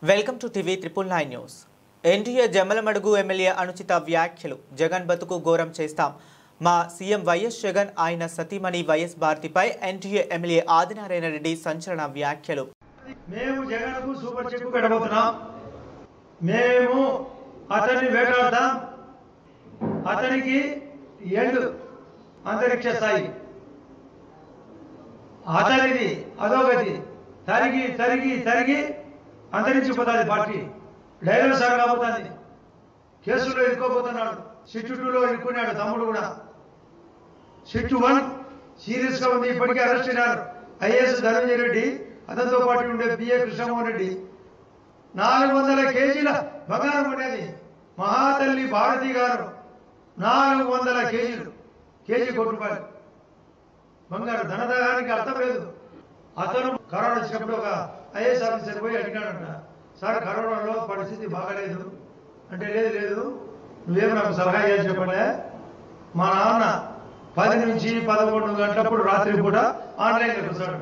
Welcome to TV 999 news. NTA Jammalamadugu MLA అనుచిత వ్యాఖ్యలు. జగన్ బతుకు ఘోరం చేస్తాం. మా సీఎం వైఎస్ జగన్ ఆయన సతీమణి వైఎస్ భారతిపై ఎన్టీఏ ఎమ్మెల్యే ఆదినారాయణ రెడ్డి సంచలన వ్యాఖ్యలు. మేము జగన్కు సూపర్ చెక్ పెట్టబోతున్నాం. మేము అతన్ని వేటాడతాం. అతనికి ఎండ్ అంతరిక్ష స్థాయి, అతనిది అధోగతి, తరిగి తరిగి తరిగి అంతరించిపోతుంది. పార్టీ డైలాగ్ సార్ కాబోతుంది. కేసులో ఇరుక్కోబోతున్నాడు. సిట్టు 2లో ఇరుక్కున్నాడు తమ్ముడు కూడా. సిట్టు 1 సీరియస్ గా ఉంది. ఇప్పటికే అరెస్ట్ అయినారు ఐఏఎస్ ధనంజయ రెడ్డి, అతనితో పాటు ఉండే బిఏ కృష్ణమోహన్ రెడ్డి. 400 కేజీల బంగారం ఉండేది మహాతల్లి భారతి గారు. 400 కేజీలు, కేజీ ₹1 బంగారు. ధనదానికి అర్థం లేదు. అతను కరోనా వచ్చినప్పుడు ఒక ఐఏఎస్ ఆఫీసర్ పోయి అడిగాడంట, సార్ కరోనాలో పరిస్థితి బాగాలేదు అంటే, లేదు లేదు నువ్వేం నాకు సలహా చేసి చెప్పలే, మా నాన్న 10 నుంచి 11 గంటలప్పుడు రాత్రి పూట ఆన్లైన్లో కూర్చోడు.